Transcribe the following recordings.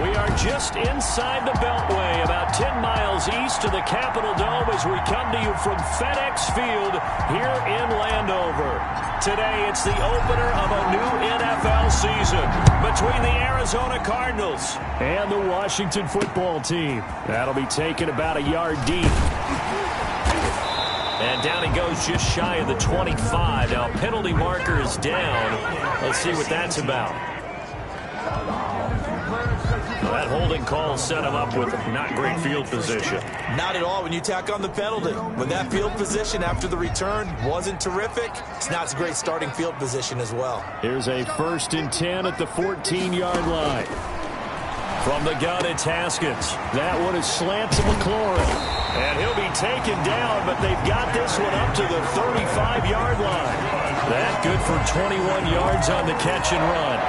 We are just inside the Beltway, about 10 miles east of the Capitol Dome as we come to you from FedEx Field here in Landover. Today, it's the opener of a new NFL season between the Arizona Cardinals and the Washington football team. That'll be taken about a yard deep. And down he goes just shy of the 25. Now, penalty marker is down. Let's see what that's about. That holding call set him up with not great field position. Not at all when you tack on the penalty. When that field position after the return wasn't terrific, it's not a great starting field position as well. Here's a 1st and 10 at the 14-yard line. From the gun, it's Haskins. That one is slant to McLaurin. And he'll be taken down, but they've got this one up to the 35-yard line. That good for 21 yards on the catch and run.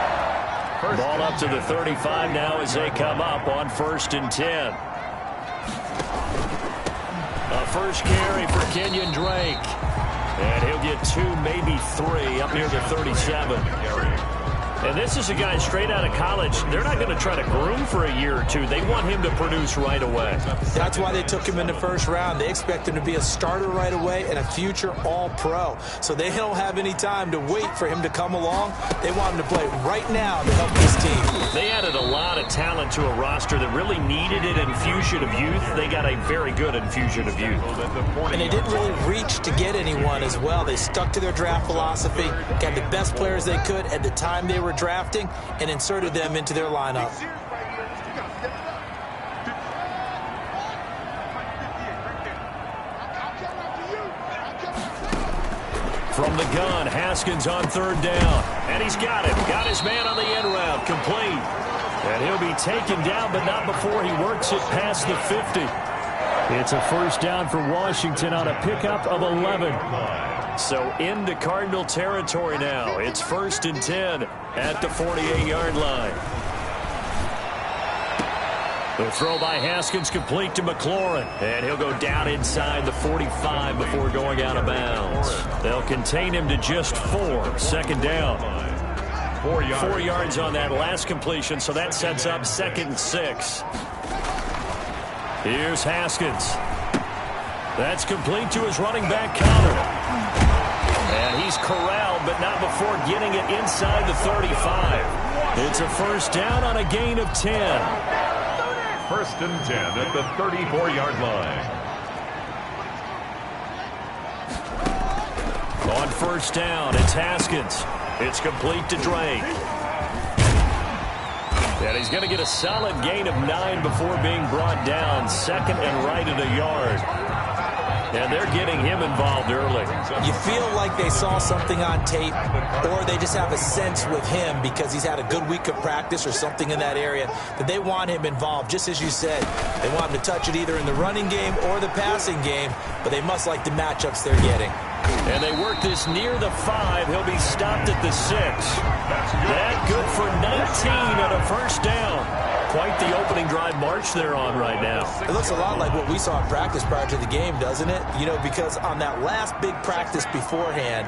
Ball up to the 35 now as they come up on 1st and 10. A first carry for Kenyon Drake. And he'll get 2, maybe 3 up near the 37. And this is a guy straight out of college. They're not going to try to groom for a year or two. They want him to produce right away. That's why they took him in the first round. They expect him to be a starter right away and a future all-pro. So they don't have any time to wait for him to come along. They want him to play right now to help this team. They added a lot of talent to a roster that really needed an infusion of youth. They got a very good infusion of youth. And they didn't really reach to get anyone as well. They stuck to their draft philosophy, got the best players they could at the time they were drafting, and inserted them into their lineup. From the gun, Haskins on 3rd down. And he's got it. Got his man on the end route. Complete. And he'll be taken down, but not before he works it past the 50. It's a 1st down for Washington on a pickup of 11. So into Cardinal territory now. It's 1st and 10 at the 48-yard line. The throw by Haskins complete to McLaurin. And he'll go down inside the 45 before going out of bounds. They'll contain him to just 4. 2nd down. 4 yards on that last completion, so that sets up 2nd and 6. Here's Haskins. That's complete to his running back Connor. And he's corralled, but not before getting it inside the 35. It's a 1st down on a gain of 10. 1st and 10 at the 34-yard line. On 1st down, it's Haskins. It's complete to Drake. And he's going to get a solid gain of 9 before being brought down. 2nd and right at a yard. And they're getting him involved early. You feel like they saw something on tape, or they just have a sense with him because he's had a good week of practice or something in that area that they want him involved. Just as you said, they want him to touch it either in the running game or the passing game, but they must like the matchups they're getting. And they work this near the 5. He'll be stopped at the 6. That good for 19 on a 1st down. Quite the opening drive march they're on right now. It looks a lot like what we saw in practice prior to the game, doesn't it? You know, because on that last big practice beforehand,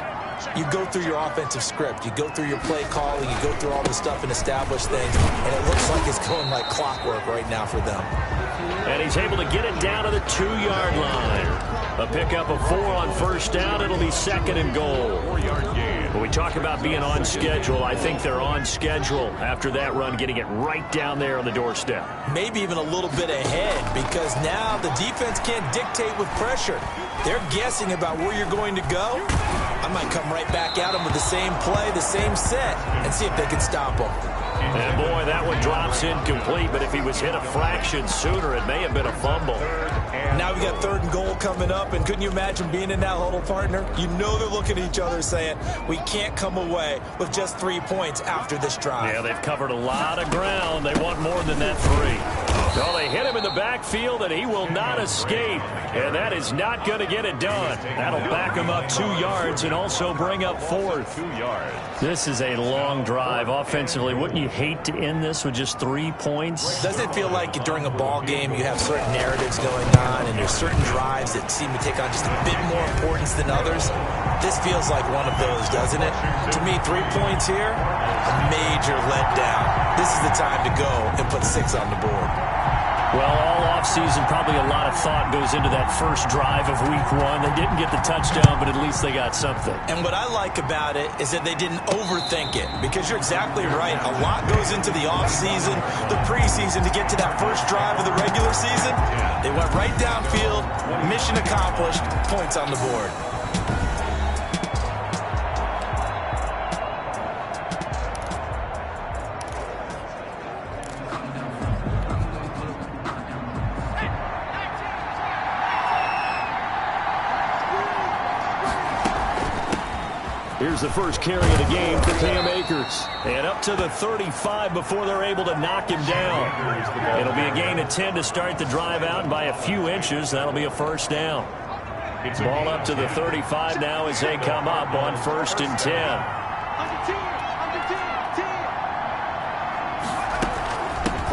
you go through your offensive script. You go through your play calling. You go through all the stuff and establish things. And it looks like it's going like clockwork right now for them. And he's able to get it down to the 2-yard line. A pickup of 4 on 1st down. It'll be 2nd and goal. 4-yard gain. When we talk about being on schedule, I think they're on schedule after that run, getting it right down there on the doorstep. Maybe even a little bit ahead, because now the defense can't dictate with pressure. They're guessing about where you're going to go. I might come right back at them with the same play, the same set, and see if they can stop them. And boy, that one drops incomplete, but if he was hit a fraction sooner, it may have been a fumble. Now we got 3rd and goal coming up, and couldn't you imagine being in that huddle, partner? You know they're looking at each other saying, we can't come away with just 3 points after this drive. Yeah, they've covered a lot of ground. They want more than that 3. Well, they hit him in the backfield, and he will not escape. And that is not going to get it done. That'll back him up 2 yards and also bring up 4th. 2 yards. This is a long drive offensively. Wouldn't you hate to end this with just 3 points? Doesn't it feel like during a ball game you have certain narratives going on and there's certain drives that seem to take on just a bit more importance than others? This feels like one of those, doesn't it? To me, 3 points here, a major letdown. this is the time to go and put 6 on the board. Well, all offseason, probably a lot of thought goes into that first drive of week 1. They didn't get the touchdown, but at least they got something. And what I like about it is that they didn't overthink it, because you're exactly right. A lot goes into the offseason, the preseason, to get to that first drive of the regular season. They went right downfield, mission accomplished, points on the board. Here's the first carry of the game for Cam Akers. And up to the 35 before they're able to knock him down. It'll be a gain of 10 to start the drive out, and by a few inches, that'll be a first down. Ball up to the 35 now as they come up on 1st and 10.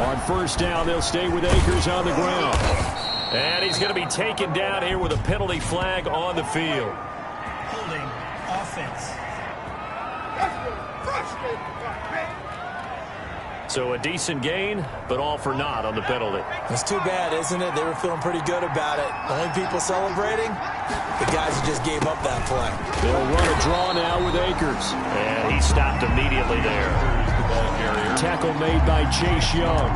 On 1st down, they'll stay with Akers on the ground. And he's going to be taken down here with a penalty flag on the field. Holding offense. So a decent gain, but all for naught on the penalty. It's too bad, isn't it? They were feeling pretty good about it. The only people celebrating, the guys who just gave up that play. They'll run a draw now with Akers. And he stopped immediately there. Tackle made by Chase Young.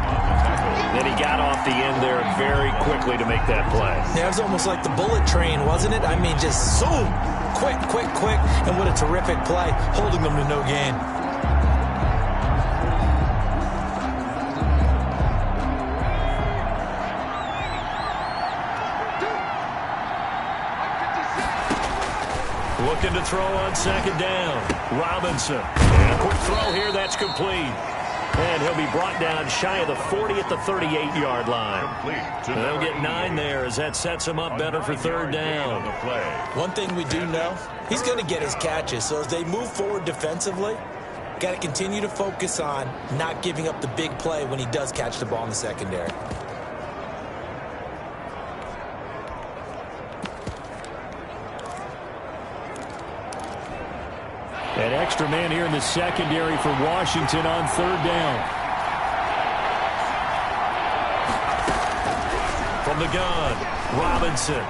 Then he got off the end there very quickly to make that play. Yeah, it was almost like the bullet train, wasn't it? I mean, just zoom. Quick, quick, quick. And what a terrific play, holding them to no gain. Looking to throw on 2nd down. Robinson. And a quick throw here. That's complete. And he'll be brought down shy of the 40 at the 38-yard line. They'll get 9 there as that sets him up better for 3rd down. One thing we do know, he's going to get his catches. So as they move forward defensively, got to continue to focus on not giving up the big play when he does catch the ball in the secondary. An extra man here in the secondary for Washington on 3rd down. From the gun, Robinson.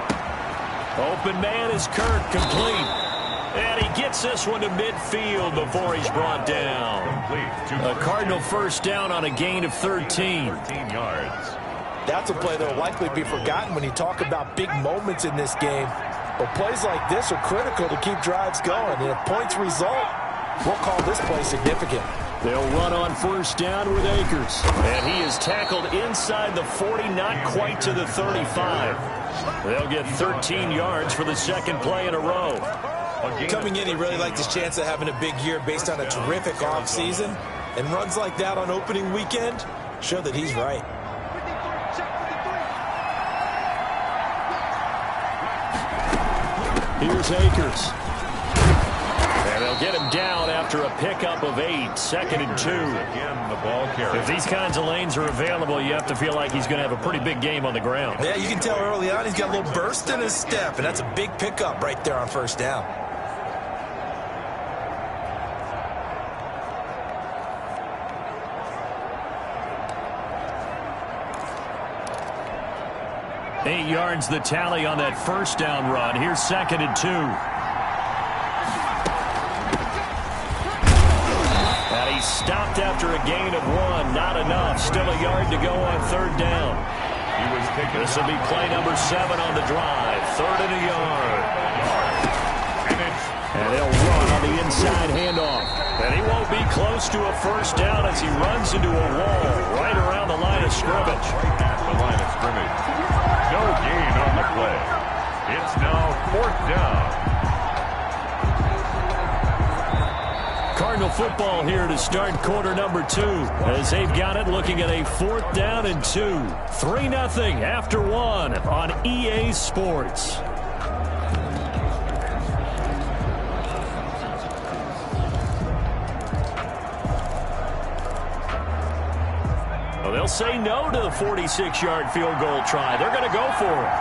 Open man is Kirk, complete. And he gets this one to midfield before he's brought down. A Cardinal first down on a gain of 13 yards. That's a play that will likely be forgotten when you talk about big moments in this game. But plays like this are critical to keep drives going. And if points result, we'll call this play significant. They'll run on 1st down with Akers. And he is tackled inside the 40, not quite to the 35. They'll get 13 yards for the 2nd play in a row. Coming in, he really liked his chance of having a big year based on a terrific offseason. And runs like that on opening weekend show that he's right. Here's Akers. And they'll get him down after a pickup of 8, 2nd and 2. Again, the ball carrier. If these kinds of lanes are available, you have to feel like he's going to have a pretty big game on the ground. Yeah, you can tell early on he's got a little burst in his step, and that's a big pickup right there on 1st down. Eight yards the tally on that 1st down run. Here's 2nd and 2. And he stopped after a gain of 1. Not enough. Still a yard to go on 3rd down. This will be play number 7 on the drive. 3rd and a yard. And they'll run on the inside handoff. And he won't be close to a 1st down as he runs into a wall right around the line of scrimmage. Right at the line of scrimmage. No gain on the play. It's now 4th down. Cardinal football here to start quarter number 2 as they've got it looking at a 4th down and 2. 3-0 after 1 on EA Sports. Well, they'll say no to the 46-yard field goal try. They're going to go for it.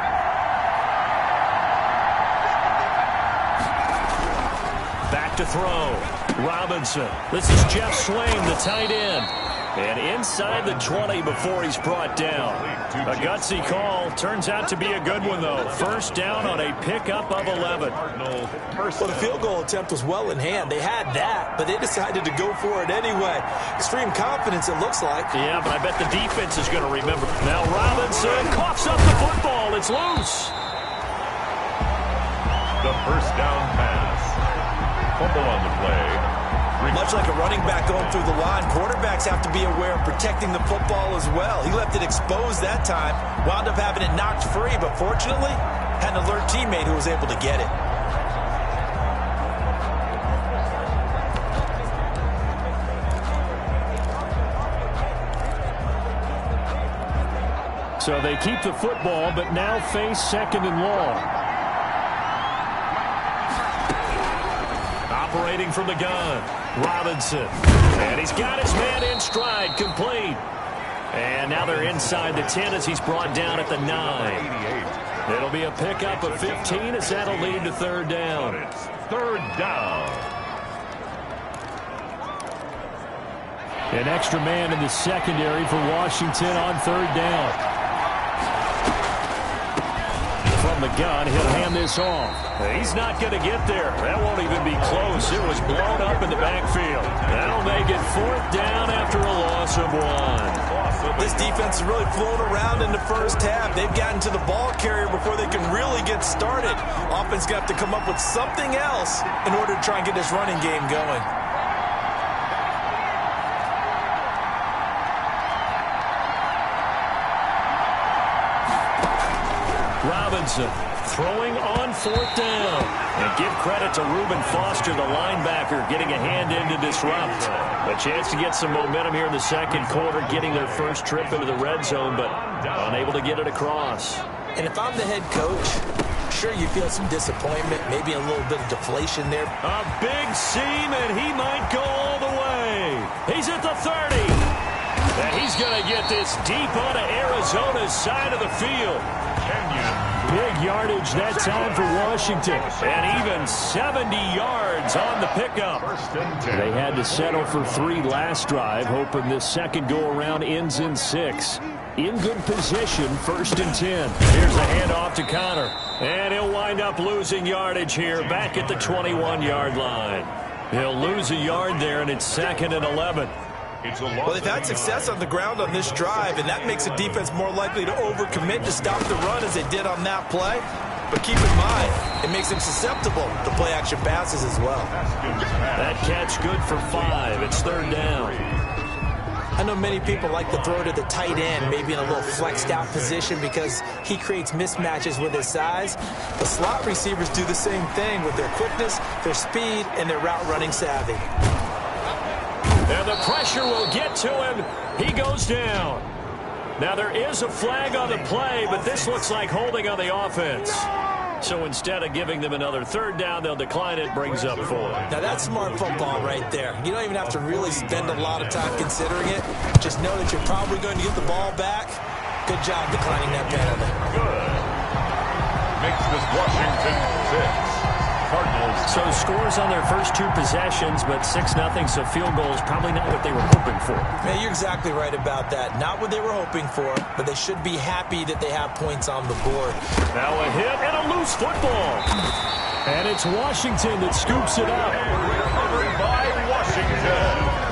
Back to throw. Robinson. This is Jeff Swain, the tight end. And inside the 20 before he's brought down. A gutsy call. Turns out to be a good one, though. First down on a pickup of 11. Well, the field goal attempt was well in hand. They had that, but they decided to go for it anyway. Extreme confidence, it looks like. Yeah, but I bet the defense is going to remember. Now Robinson coughs up the football. It's loose. The first down pass. Fumble on the play. Much like a running back going through the line, quarterbacks have to be aware of protecting the football as well. He left it exposed that time, wound up having it knocked free, but fortunately, had an alert teammate who was able to get it. So they keep the football, but now face second and long. Operating from the gun, Robinson. And he's got his man in stride, complete. And now they're inside the 10 as he's brought down at the 9. It'll be a pickup of 15 as that'll lead to third down. Third down. An extra man in the secondary for Washington on third down. From the gun, he'll hand this off. He's not going to get there. That won't even be close. It was blown up in the backfield. That'll make it fourth down after a loss of 1. This defense has really flown around in the first half. They've gotten to the ball carrier before they can really get started. Offense got to come up with something else in order to try and get this running game going. Robinson throwing on fourth down. And give credit to Reuben Foster, the linebacker, getting a hand in to disrupt. A chance to get some momentum here in the second quarter, getting their first trip into the red zone, but unable to get it across. And if I'm the head coach, sure you feel some disappointment, maybe a little bit of deflation there. A big seam, and he might go all the way. He's at the 30. And he's going to get this deep onto Arizona's side of the field. Big yardage that time for Washington. And even 70 yards on the pickup. They had to settle for 3 last drive, hoping this second go-around ends in 6. In good position, first and 10. Here's a handoff to Connor. And he'll wind up losing yardage here, back at the 21-yard line. He'll lose a yard there, and it's second and 11. Well, they've had success on the ground on this drive, and that makes the defense more likely to overcommit to stop the run as they did on that play. But keep in mind, it makes them susceptible to play-action passes as well. That catch good for 5. It's third down. I know many people like to throw to the tight end, maybe in a little flexed-out position because he creates mismatches with his size. The slot receivers do the same thing with their quickness, their speed, and their route-running savvy. And the pressure will get to him. He goes down. Now there is a flag on the play, but this looks like holding on the offense. So instead of giving them another third down, they'll decline it, brings up 4. Now that's smart football right there. You don't even have to really spend a lot of time considering it. Just know that you're probably going to get the ball back. Good job declining that penalty. Good. Makes this Washington 6. Cardinals. So scores on their first 2 possessions, but 6-0, so field goal is probably not what they were hoping for. Man, you're exactly right about that. Not what they were hoping for, but they should be happy that they have points on the board. Now a hit and a loose football. And it's Washington that scoops it up. Recovered by Washington.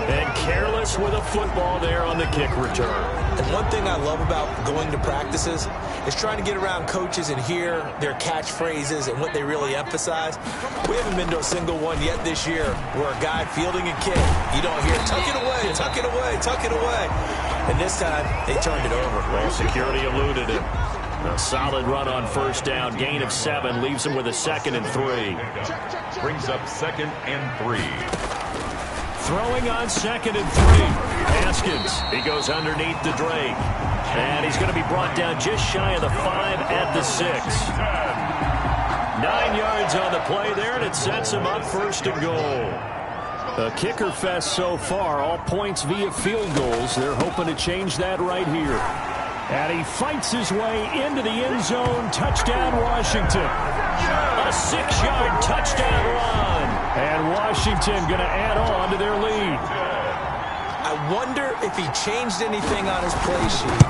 And careless with a football there on the kick return. And one thing I love about going to practices is trying to get around coaches and hear their catchphrases and what they really emphasize. We haven't been to a single one yet this year where a guy fielding a kick, you don't hear, tuck it away, tuck it away, tuck it away. And this time, they turned it over. Well, security eluded him. A solid run on first down. Gain of 7 leaves him with a 2nd and 3. Brings up 2nd and 3. Throwing on 2nd and 3. Haskins. He goes underneath the Drake. And he's going to be brought down just shy of the 5 at the 6. 9 yards on the play there, and it sets him up first and goal. A kicker fest so far. All points via field goals. They're hoping to change that right here. And he fights his way into the end zone. Touchdown, Washington. A 6-yard touchdown run. And Washington going to add on to their lead. I wonder if he changed anything on his play sheet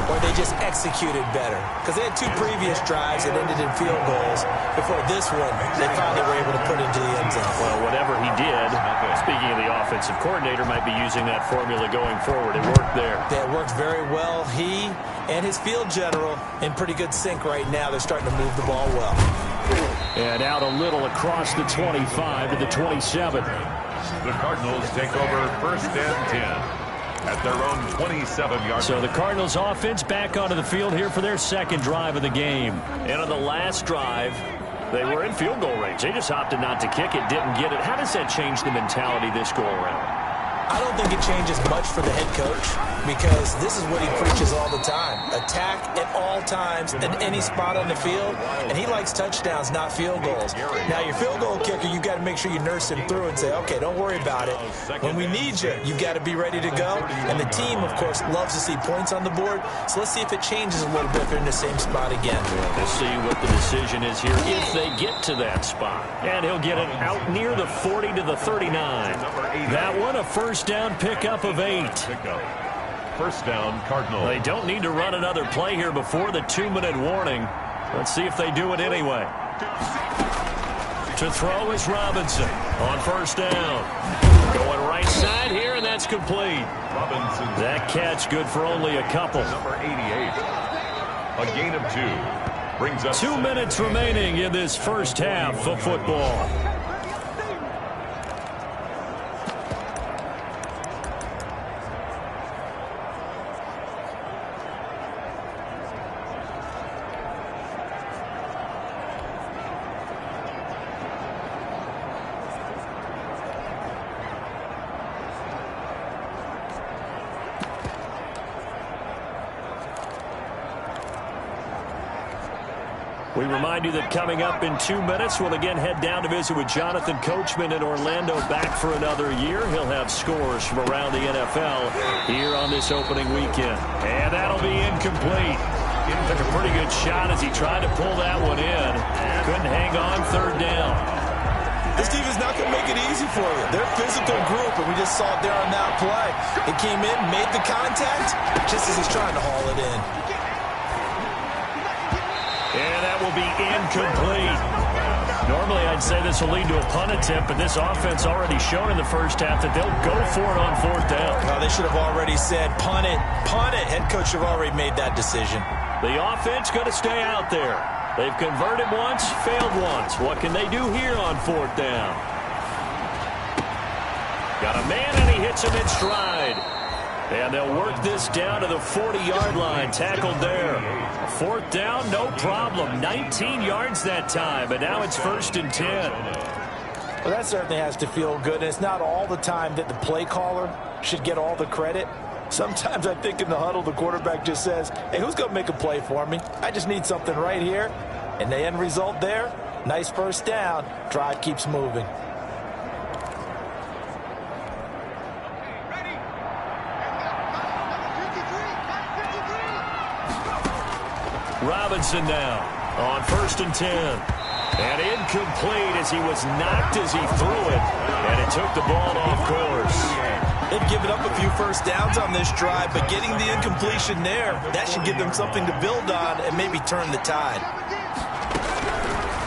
or they just executed better. Because they had 2 previous drives that ended in field goals. Before this one, they finally were able to put into the end zone. Well, whatever he did, speaking of the offensive coordinator, might be using that formula going forward. It worked there. Yeah, it worked very well. He and his field general in pretty good sync right now. They're starting to move the ball well. And out a little across the 25 to the 27. The Cardinals take over 1st and 10 at their own 27-yard. So the Cardinals offense back onto the field here for their second drive of the game. And on the last drive, they were in field goal range. They just opted not to kick it, didn't get it. How does that change the mentality this go around? I don't think it changes much for the head coach because this is what he preaches all the time. Attack at all times in any spot on the field, and he likes touchdowns, not field goals. Now, your field goal kicker, you got to make sure you nurse him through and say, okay, don't worry about it. When we need you, you got to be ready to go. And the team, of course, loves to see points on the board, so let's see if it changes a little bit if they're in the same spot again. Let's see what the decision is here if they get to that spot. And he'll get it out near the 40 to the 39. That one, a first down pickup of 8. First down, Cardinals. They don't need to run another play here before the 2-minute warning. Let's see if they do it anyway. To throw is Robinson on first down. Going right side here, and that's complete. Robinson. That catch good for only a couple. Number 88. A gain of 2. Brings up 2 minutes remaining in this first half of football. We remind you that coming up in 2 minutes, we'll again head down to visit with Jonathan Coachman in Orlando, back for another year. He'll have scores from around the NFL here on this opening weekend. And that'll be incomplete. Took a pretty good shot as he tried to pull that one in. Couldn't hang on, third down. This team is not going to make it easy for you. They're a physical group, and we just saw it there on that play. It came in, made the contact, just as he's trying to haul it in. And that will be incomplete. Normally, I'd say this will lead to a punt attempt, but this offense already shown in the first half that they'll go for it on fourth down. Well, they should have already said, punt it, punt it. Head coach should have already made that decision. The offense going to stay out there. They've converted once, failed once. What can they do here on fourth down? Got a man, and he hits him in stride. And they'll work this down to the 40-yard line. Tackled there. Fourth down, no problem. 19 yards that time, but now it's 1st and 10. Well, that certainly has to feel good. And it's not all the time that the play caller should get all the credit. Sometimes I think in the huddle, the quarterback just says, hey, who's going to make a play for me? I just need something right here. And the end result there, nice first down. Drive keeps moving. Robinson now on 1st and 10. And incomplete as he was knocked as he threw it. And it took the ball off course. They've given up a few first downs on this drive, but getting the incompletion there, that should give them something to build on and maybe turn the tide.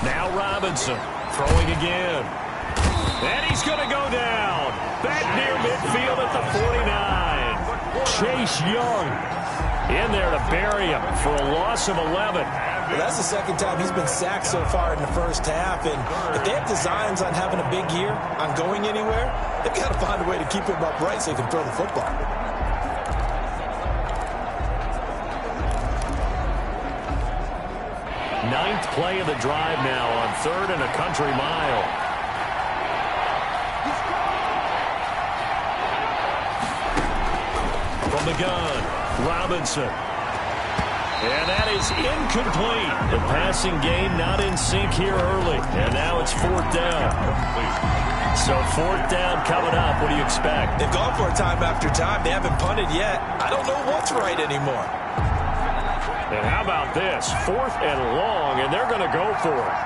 Now Robinson throwing again. And he's going to go down. Back near midfield at the 49. Chase Young in there to bury him for a loss of 11. Well, that's the second time he's been sacked so far in the first half. And if they have designs on having a big year, on going anywhere, they've got to find a way to keep him upright so he can throw the football. Ninth play of the drive now on 3rd and a country mile. From the gun, Robinson. And that is incomplete. The passing game not in sync here early. And now it's 4th down. So 4th down coming up. What do you expect? They've gone for it time after time. They haven't punted yet. I don't know what's right anymore. And how about this? 4th and long, and they're going to go for it.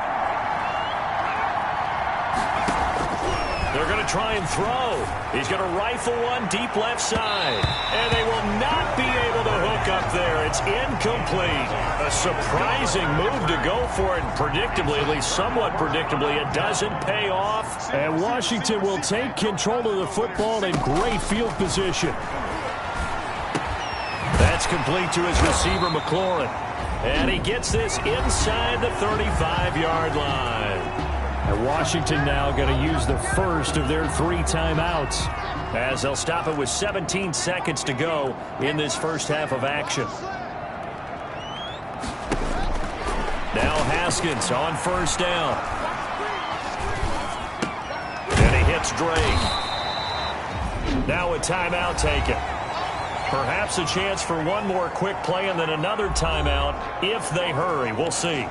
They're going to try and throw. He's going to rifle one deep left side. And they will not be able to hook up there. It's incomplete. A surprising move to go for it. Predictably, at least somewhat predictably, it doesn't pay off. And Washington will take control of the football in great field position. That's complete to his receiver, McLaurin. And he gets this inside the 35-yard line. And Washington now going to use the first of their 3 timeouts, as they'll stop it with 17 seconds to go in this first half of action. Now Haskins on first down. And he hits Drake. Now a timeout taken. Perhaps a chance for one more quick play and then another timeout if they hurry. We'll see.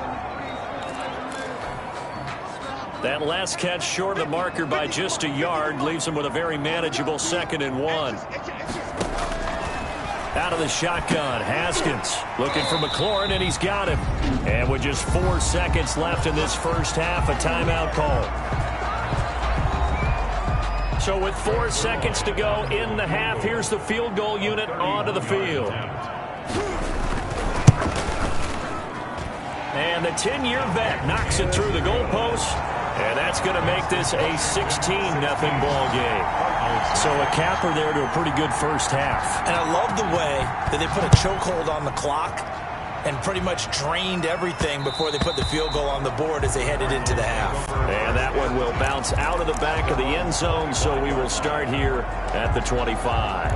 That last catch short of the marker by just a yard leaves him with a very manageable 2nd and 1. Out of the shotgun, Haskins looking for McLaurin, and he's got him. And with just 4 seconds left in this first half, a timeout call. So with 4 seconds to go in the half, here's the field goal unit onto the field. And the 10-year vet knocks it through the goalpost. And that's going to make this a 16-0 ball game. So a capper there to a pretty good first half. And I love the way that they put a chokehold on the clock and pretty much drained everything before they put the field goal on the board as they headed into the half. And that one will bounce out of the back of the end zone, so we will start here at the 25.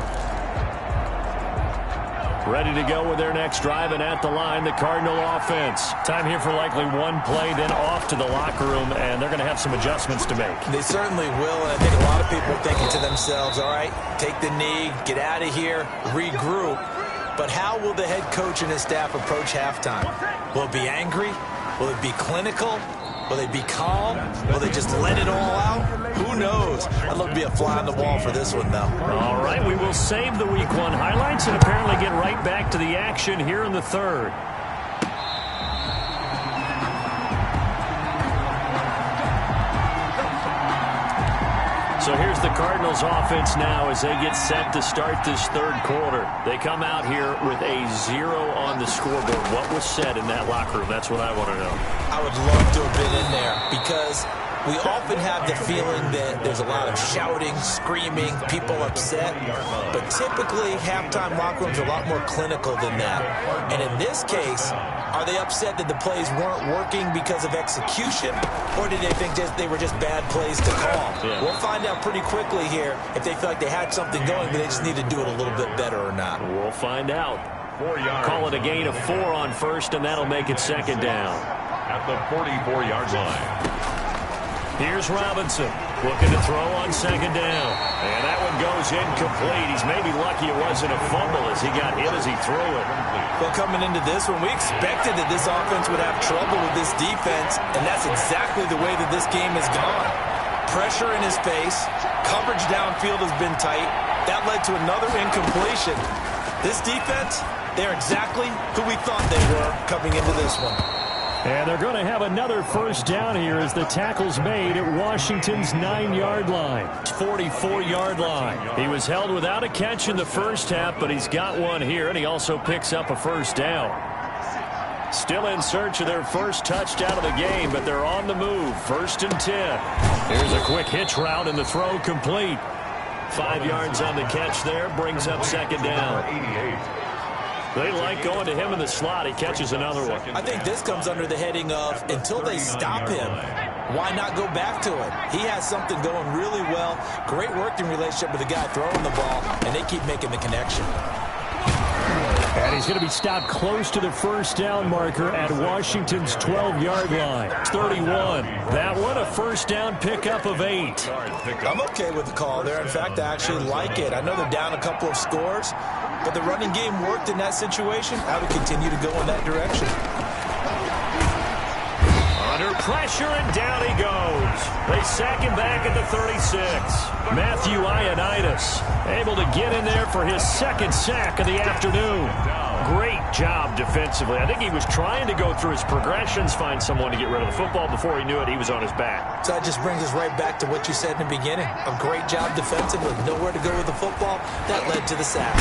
Ready to go with their next drive, and at the line, the Cardinal offense. Time here for likely one play, then off to the locker room, and they're going to have some adjustments to make. They certainly will, and I think a lot of people are thinking to themselves, all right, take the knee, get out of here, regroup. But how will the head coach and his staff approach halftime? Will it be angry? Will it be clinical? Will they be calm? Will they just let it all out? Who knows? I'd love to be a fly on the wall for this one, though. All right, we will save the Week 1 highlights and apparently get right back to the action here in the third. So here's the Cardinals offense now as they get set to start this third quarter. They come out here with a 0 on the scoreboard. What was said in that locker room? That's what I want to know. I would love to have been in there because we often have the feeling that there's a lot of shouting, screaming, people upset. But typically, halftime locker rooms are a lot more clinical than that. And in this case, are they upset that the plays weren't working because of execution, or did they think they were just bad plays to call? Yeah. We'll find out pretty quickly here if they feel like they had something going, but they just need to do it a little bit better or not. We'll find out. Call it a gain of 4 on first, and that'll make it 2nd down. At the 44-yard line. Here's Robinson looking to throw on 2nd down. And that one goes incomplete. He's maybe lucky it wasn't a fumble as he got hit as he threw it. Well, coming into this one, we expected that this offense would have trouble with this defense, and that's exactly the way that this game has gone. Pressure in his face. Coverage downfield has been tight. That led to another incompletion. This defense, they're exactly who we thought they were coming into this one. And they're going to have another first down here as the tackle's made at Washington's 9-yard line. 44-yard line. He was held without a catch in the first half, but he's got one here, and he also picks up a first down. Still in search of their first touchdown of the game, but they're on the move. 1st and 10. Here's a quick hitch route, and the throw complete. 5 yards on the catch there, brings up 2nd down. 88. They like going to him in the slot. He catches another one. I think this comes under the heading of until they stop him, why not go back to it? He has something going really well. Great working relationship with the guy throwing the ball, and they keep making the connection. And he's going to be stopped close to the first down marker at Washington's 12-yard line. It's 31. That one a first down pickup of 8. I'm okay with the call there. In fact, I actually like it. I know they're down a couple of scores, but the running game worked in that situation. I would continue to go in that direction. Under pressure, and down he goes. They sack him back at the 36. Matthew Ioannidis able to get in there for his 2nd sack of the afternoon. Great job defensively. I think he was trying to go through his progressions, find someone to get rid of the football. Before he knew it, he was on his back. So that just brings us right back to what you said in the beginning. A great job defensively. Nowhere to go with the football. That led to the sack.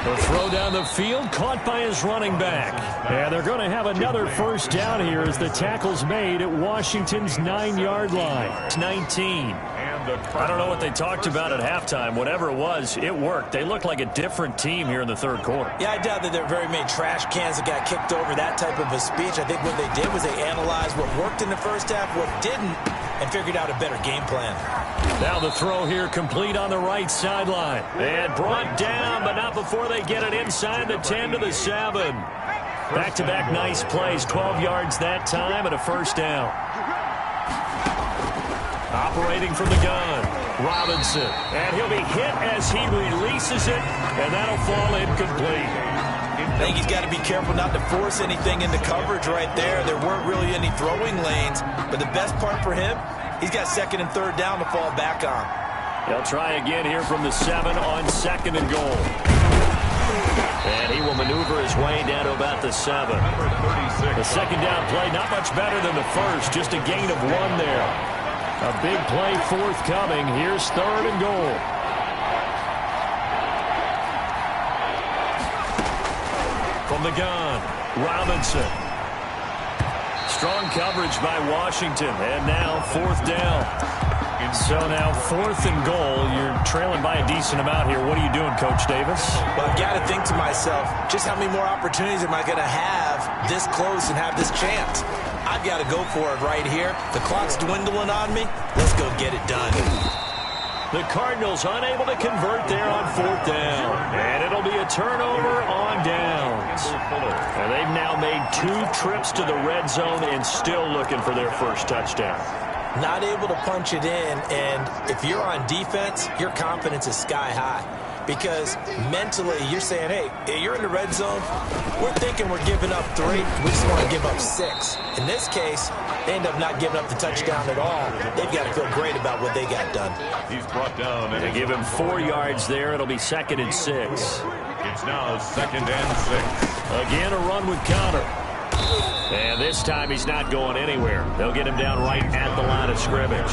The throw down the field, caught by his running back. And they're going to have another first down here as the tackle's made at Washington's 9-yard line. It's 19. I don't know what they talked about at halftime. Whatever it was, it worked. They looked like a different team here in the third quarter. Yeah, I doubt that there are very many trash cans that got kicked over, that type of a speech. I think what they did was they analyzed what worked in the first half, what didn't, and figured out a better game plan. Now the throw here complete on the right sideline. And brought down, but not before they get it inside the 10 to the 7. Back-to-back nice plays, 12 yards that time and a first down. Operating from the gun, Robinson. And he'll be hit as he releases it, and that'll fall incomplete. I think he's got to be careful not to force anything into coverage right there. There weren't really any throwing lanes, but the best part for him, he's got second and third down to fall back on. He'll try again here from the 7 on second and goal. And he will maneuver his way down to about the 7. The second down play, not much better than the first, just a gain of 1 there. A big play forthcoming. Here's third and goal. From the gun, Robinson. Strong coverage by Washington. And now fourth down. So now fourth and goal. You're trailing by a decent amount here. What are you doing, Coach Davis? Well, I've got to think to myself, just how many more opportunities am I going to have this close and have this chance? I've got to go for it right here. The clock's dwindling on me. Let's go get it done. The Cardinals unable to convert there on fourth down. And it'll be a turnover on downs. And they've now made 2 trips to the red zone and still looking for their first touchdown. Not able to punch it in, and if you're on defense, your confidence is sky high. Because mentally, you're saying, hey, you're in the red zone. We're thinking we're giving up 3. We just want to give up 6. In this case, they end up not giving up the touchdown at all. They've got to feel great about what they got done. He's brought down. They give him 4 yards there. It'll be second and 6. It's now second and 6. Again, a run with Connor. And this time he's not going anywhere. They'll get him down right at the line of scrimmage.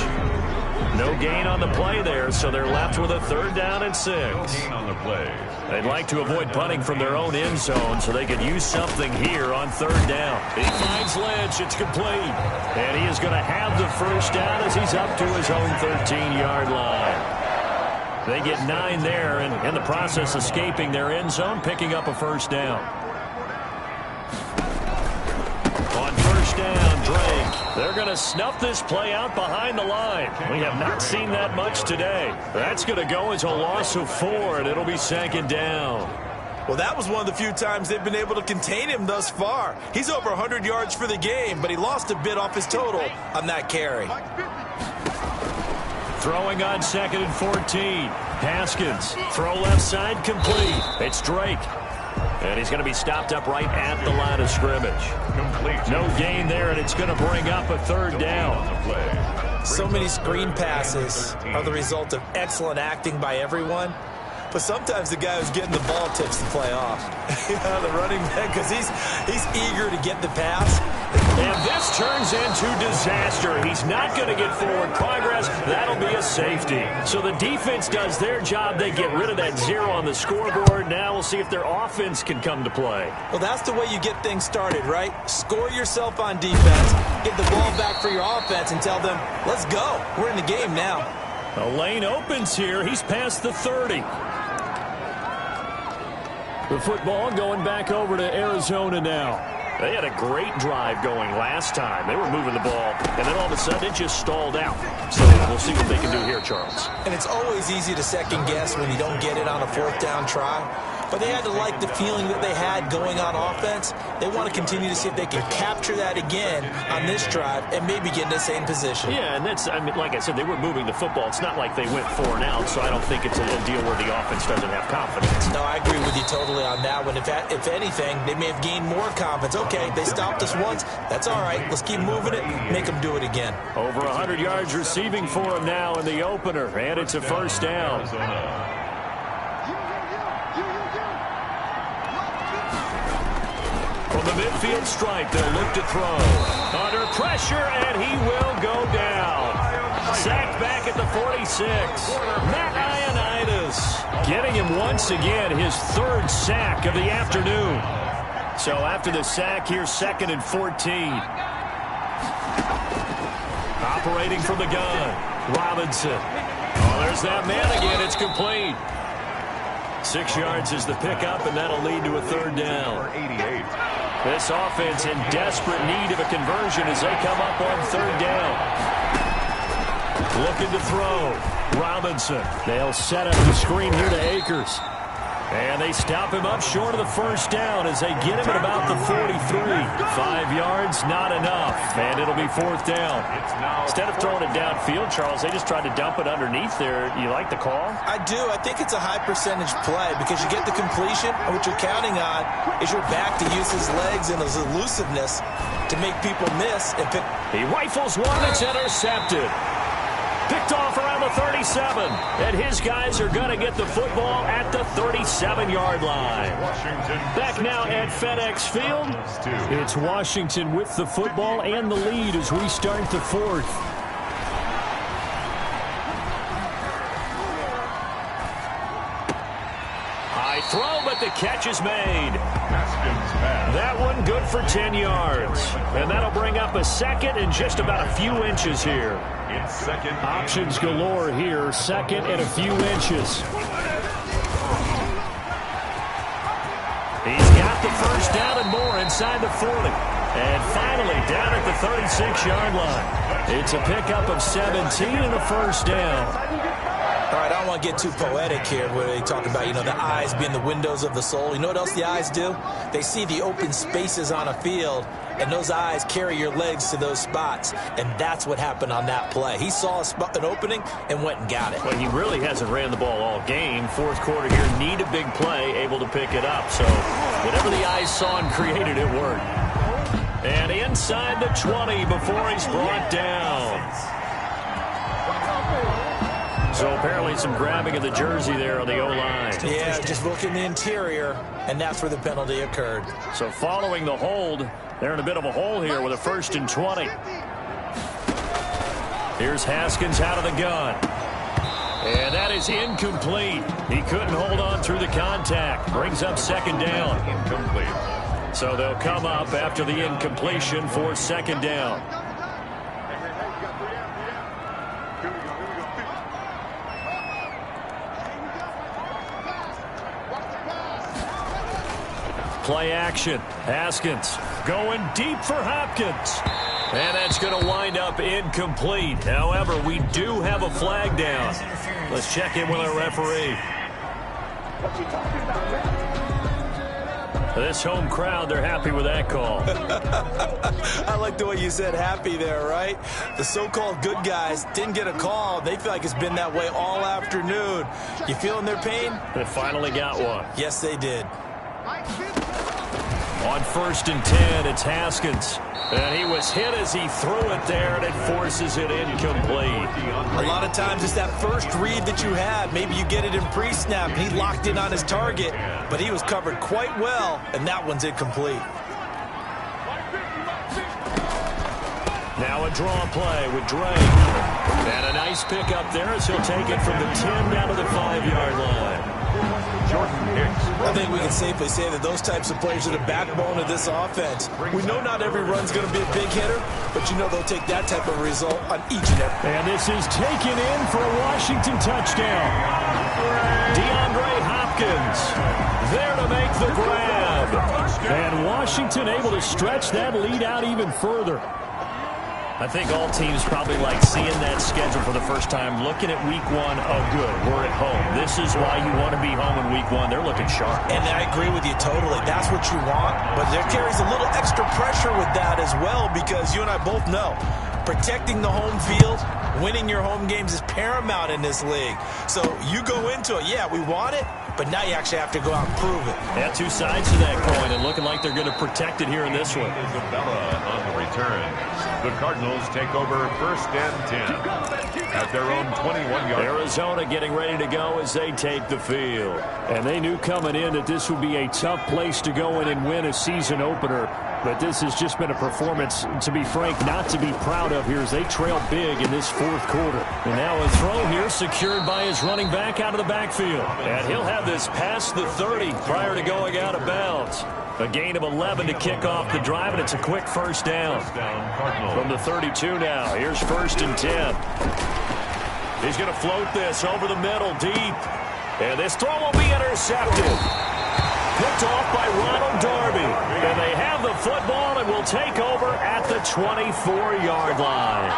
No gain on the play there, so they're left with a third down and 6. No gain on the play. They'd like to avoid punting from their own end zone so they could use something here on third down. He finds Lynch. It's complete. And he is going to have the first down as he's up to his own 13-yard line. They get 9 there, and in the process escaping their end zone, picking up a first down. On first down, Drake. They're going to snuff this play out behind the line. We have not seen that much today. That's going to go as a loss of 4, and it'll be second down. Well, that was one of the few times they've been able to contain him thus far. He's over 100 yards for the game, but he lost a bit off his total on that carry. Throwing on second and 14. Haskins. Throw left side complete. It's Drake. And he's going to be stopped up right at the line of scrimmage. Complete. No gain there, and it's going to bring up a third down. So many screen passes are the result of excellent acting by everyone. But sometimes the guy who's getting the ball tips the play off. The running back, because he's eager to get the pass. And this turns into disaster. He's not going to get forward progress. That'll be a safety. So the defense does their job. They get rid of that 0 on the scoreboard. Now we'll see if their offense can come to play. Well, that's the way you get things started, right? Score yourself on defense, get the ball back for your offense, and tell them, let's go. We're in the game now. A lane opens here. He's past the 30. The football going back over to Arizona now. They had a great drive going last time. They were moving the ball, and then all of a sudden it just stalled out. So we'll see what they can do here, Charles. And it's always easy to second guess when you don't get it on a fourth down try. But they had to like the feeling that they had going on offense. They want to continue to see if they can capture that again on this drive and maybe get in the same position. Yeah, and that's, I mean, like I said, they were moving the football. It's not like they went 4 and out, so I don't think it's a deal where the offense doesn't have confidence. No, I agree with you totally on that one. If anything, they may have gained more confidence. Okay, they stopped us once. That's all right. Let's keep moving it. Make them do it again. Over 100 yards receiving for him now in the opener, and it's a first down. the midfield stripe, they'll look to throw. Under pressure, and he will go down. Sacked back at the 46. Matt Ioannidis getting him once again, his third sack of the afternoon. So after the sack, here's 2nd and 14. Operating from the gun, Robinson. Oh, there's that man again. It's complete. 6 yards is the pickup, and that'll lead to a 3rd down. 88. This offense in desperate need of a conversion as they come up on 3rd down. Looking to throw. Robinson. They'll set up the screen here to Akers. And they stop him up short of the 1st down as they get him at about the 43. 5 yards, not enough. And it'll be 4th down. Instead of throwing it downfield, Charles, they just tried to dump it underneath there. You like the call? I do. I think it's a high percentage play because you get the completion, and what you're counting on is your back to use his legs and his elusiveness to make people miss. And pick. He rifles one that's intercepted. Picked off around the 37. And his guys are going to get the football at the 37-yard line. Back now at FedEx Field. It's Washington with the football and the lead as we start the 4th. High throw, but the catch is made. That one good for 10 yards. And that'll bring up a 2nd and just about a few inches here. Options galore here. 2nd and a few inches. He's got the 1st down and more inside the 40. And finally down at the 36-yard line. It's a pickup of 17 and a 1st down. All right, I don't want to get too poetic here where they talk about, the eyes being the windows of the soul. You know what else the eyes do? They see the open spaces on a field, and those eyes carry your legs to those spots, and that's what happened on that play. He saw an opening and went and got it. Well, he really hasn't ran the ball all game. 4th quarter here, need a big play, able to pick it up. So whatever the eyes saw and created, it worked. And inside the 20 before he's brought down. So apparently some grabbing of the jersey there on the O-line. Yeah, just look in the interior, and that's where the penalty occurred. So following the hold, they're in a bit of a hole here with a 1st and 20. Here's Haskins out of the gun. And that is incomplete. He couldn't hold on through the contact. Brings up 2nd down. Incomplete. So they'll come up after the incompletion for 2nd down. Play action. Haskins going deep for Hopkins. And that's going to wind up incomplete. However, we do have a flag down. Let's check in with our referee. This home crowd, they're happy with that call. I like the way you said happy there, right? The so-called good guys didn't get a call. They feel like it's been that way all afternoon. You feeling their pain? They finally got one. Yes, they did. On 1st and 10, it's Haskins. And he was hit as he threw it there, and it forces it incomplete. A lot of times it's that first read that you have. Maybe you get it in pre-snap, and he locked in on his target, but he was covered quite well, and that one's incomplete. Now a draw play with Drake. And a nice pickup there as he'll take it from the 10 down to the 5-yard line. I think we can safely say that those types of players are the backbone of this offense. We know not every run's going to be a big hitter, but they'll take that type of result on each and every. And this is taken in for a Washington touchdown. DeAndre Hopkins there to make the grab. And Washington able to stretch that lead out even further. I think all teams probably like seeing that schedule for the first time, looking at week 1. Oh, good, we're at home. This is why you want to be home in week 1. They're looking sharp. And I agree with you totally. That's what you want. But there carries a little extra pressure with that as well because you and I both know protecting the home field Winning your home games is paramount in this league. So you go into it, yeah, we want it, but now you actually have to go out and prove it. Yeah, two sides to that coin, and looking like they're going to protect it here in this one. Isabella on the return. The Cardinals take over 1st and 10 at their own 21-yard. Arizona getting ready to go as they take the field. And they knew coming in that this would be a tough place to go in and win a season opener. But this has just been a performance, to be frank, not to be proud of here as they trail big in this 4th quarter. And now a throw here secured by his running back out of the backfield. And he'll have this past the 30 prior to going out of bounds. A gain of 11 to kick off the drive, and it's a quick first down. From the 32 now, here's 1st and 10. He's going to float this over the middle deep. And this throw will be intercepted. Picked off by Ronald Darby. And they have the football and will take over at the 24-yard line.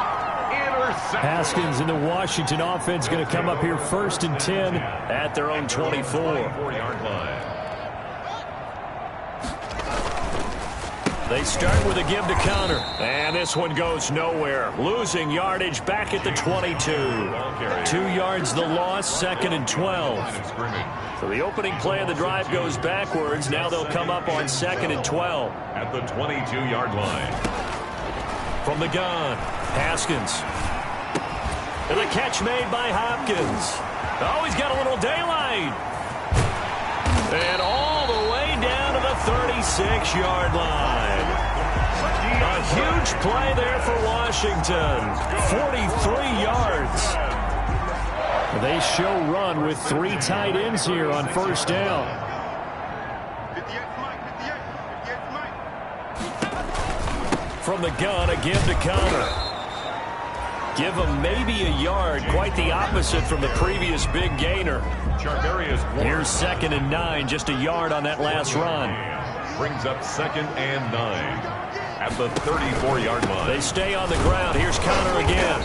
Haskins and the Washington offense going to come up here 1st and 10 at their own 24-yard line. They start with a give to Connor. And this one goes nowhere. Losing yardage back at the 22. 2 yards the loss, 2nd and 12. So the opening play of the drive goes backwards. Now they'll come up on 2nd and 12. At the 22-yard line. From the gun, Haskins. And the catch made by Hopkins. Oh, he's got a little daylight. And all the way down to the 36-yard line. A huge play there for Washington. 43 yards. They show run with 3 tight ends here on 1st down. From the gun, a give to Connor. Give him maybe a yard, quite the opposite from the previous big gainer. Here's 2nd and 9, just a yard on that last run. Brings up 2nd and 9 at the 34-yard line. They stay on the ground. Here's Connor again.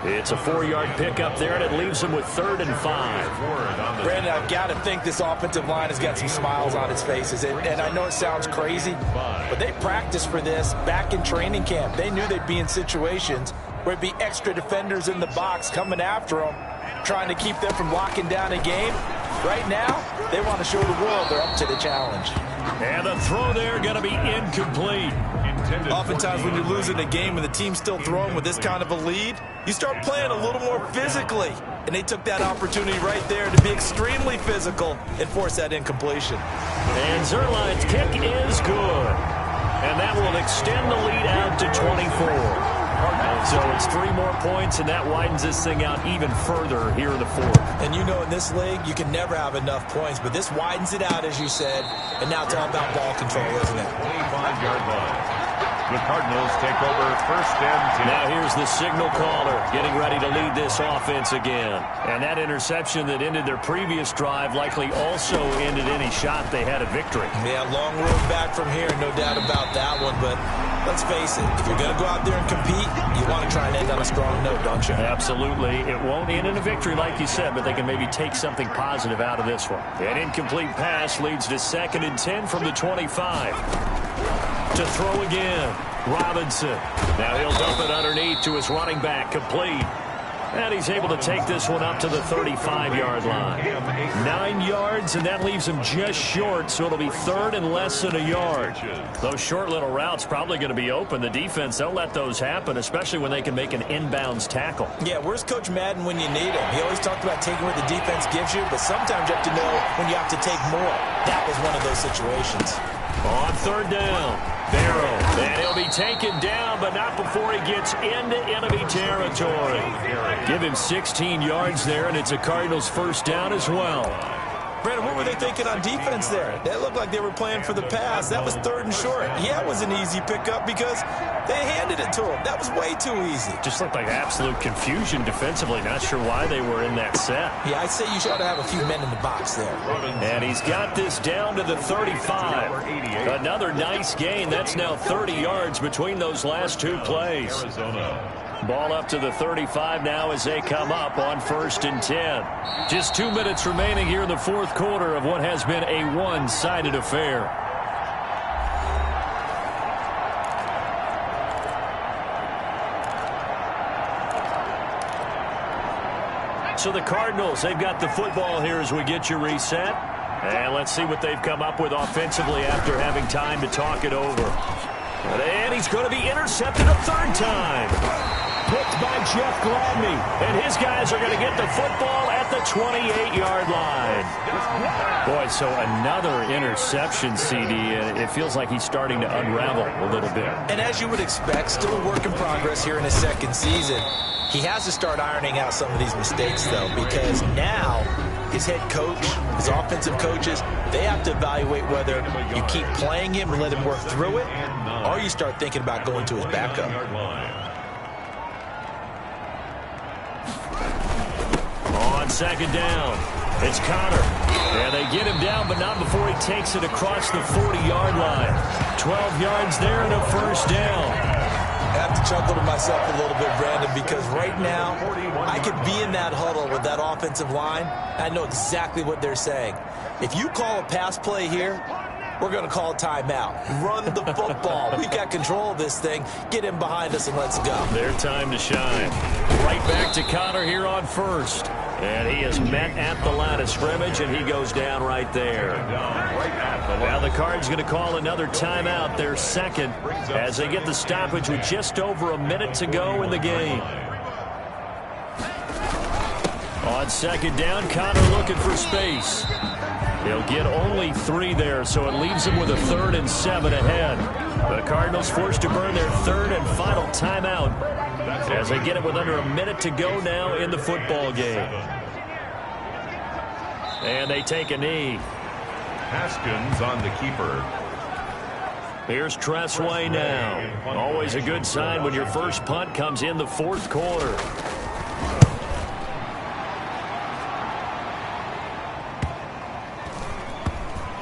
It's a 4-yard pickup there, and it leaves them with 3rd and 5. Brandon, I've got to think this offensive line has got some smiles on its faces. And I know it sounds crazy, but they practiced for this back in training camp. They knew they'd be in situations where it'd be extra defenders in the box coming after them, trying to keep them from locking down a game. Right now, they want to show the world they're up to the challenge. And the throw there going to be incomplete. Oftentimes when you're losing a game and the team's still throwing with this kind of a lead, you start playing a little more physically. And they took that opportunity right there to be extremely physical and force that incompletion. And Zerline's kick is good. And that will extend the lead out to 24. So it's 3 more points, and that widens this thing out even further here in the 4th. And you know in this league, you can never have enough points, but this widens it out, as you said, and now it's all about ball control, isn't it? 25-yard line. The Cardinals take over 1st and 10. Now here's the signal caller getting ready to lead this offense again. And that interception that ended their previous drive likely also ended any shot they had at victory. Yeah, long road back from here, no doubt about that one. But let's face it, if you're going to go out there and compete, you want to try and end on a strong note, don't you? Absolutely. It won't end in a victory like you said, but they can maybe take something positive out of this one. An incomplete pass leads to 2nd and 10 from the 25. To throw again, Robinson. Now he'll dump it underneath to his running back, complete. And he's able to take this one up to the 35-yard line. 9 yards, and that leaves him just short, so it'll be 3rd and less than a yard. Those short little routes probably going to be open. The defense, they'll let those happen, especially when they can make an inbounds tackle. Yeah, where's Coach Madden when you need him? He always talked about taking what the defense gives you, but sometimes you have to know when you have to take more. That was one of those situations. On 3rd down, Barrow. And he'll be taken down, but not before he gets into enemy territory. Give him 16 yards there, and it's a Cardinals 1st down as well. Brandon, what were they thinking on defense there? That looked like they were playing for the pass. That was 3rd and short. Yeah, it was an easy pickup because they handed it to him. That was way too easy. Just looked like absolute confusion defensively. Not sure why they were in that set. Yeah, I'd say you should have a few men in the box there. And he's got this down to the 35. Another nice gain. That's now 30 yards between those last 2 plays. Ball up to the 35 now as they come up on 1st and 10. Just 2 minutes remaining here in the 4th quarter of what has been a one-sided affair. So the Cardinals, they've got the football here as we get you reset. And let's see what they've come up with offensively after having time to talk it over. And he's going to be intercepted a third time. Picked by Jeff Gladney. And his guys are going to get the football at the 28-yard line. Boy, so another interception, CD. It feels like he's starting to unravel a little bit. And as you would expect, still a work in progress here in his second season. He has to start ironing out some of these mistakes, though, because now his head coach, his offensive coaches, they have to evaluate whether you keep playing him and let him work through it, or you start thinking about going to his backup. On second down, it's Connor. And they get him down, but not before he takes it across the 40-yard line. 12 yards there and a first down. I have to chuckle to myself a little bit, Brandon, because right now I could be in that huddle with that offensive line. I know exactly what they're saying. If you call a pass play here, we're going to call a timeout. Run the football. We've got control of this thing. Get him behind us and let's go. Their time to shine. Right back to Connor here on first. And he is met at the line of scrimmage, and he goes down right there. Now the Cards going to call another timeout, their second, as they get the stoppage with just over a minute to go in the game. On second down, Connor looking for space. He'll get only 3 there, so it leaves him with a 3rd and 7 ahead. The Cardinals forced to burn their 3rd and final timeout as they get it with under a minute to go now in the football game. And they take a knee. Haskins on the keeper. Here's Tressway now. Always a good sign when your first punt comes in the 4th quarter.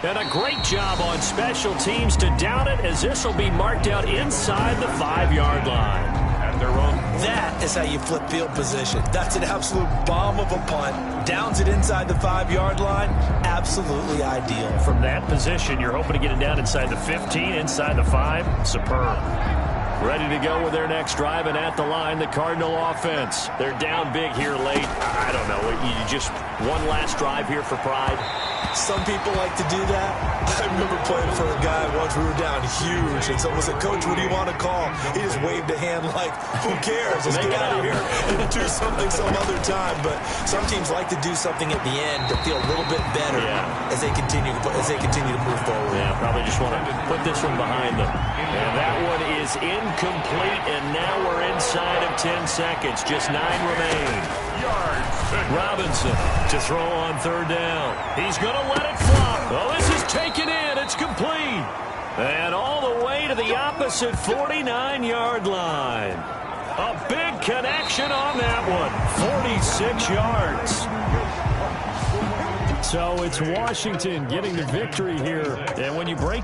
And a great job on special teams to down it, as this will be marked out inside the 5-yard line. At their own. That is how you flip field position. That's an absolute bomb of a punt. Downs it inside the 5-yard line. Absolutely ideal. From that position, you're hoping to get it down inside the 15, inside the 5. Superb. Ready to go with their next drive, and at the line, the Cardinal offense. They're down big here late. I don't know. You just one last drive here for pride. Some people like to do that. I remember playing for a guy once. We were down huge, and someone said, "Coach, what do you want to call?" He just waved a hand like, "Who cares? Let's get out of here and do something some other time." But some teams like to do something at the end to feel a little bit better as they continue to move forward. Yeah, probably just want to put this one behind them. And that one is incomplete, and now we're inside of 10 seconds. Just 9 remain. Robinson to throw on 3rd down. He's going to let it flop. Oh, this is taken in. It's complete. And all the way to the opposite 49-yard line. A big connection on that one. 46 yards. So it's Washington getting the victory here. And when you break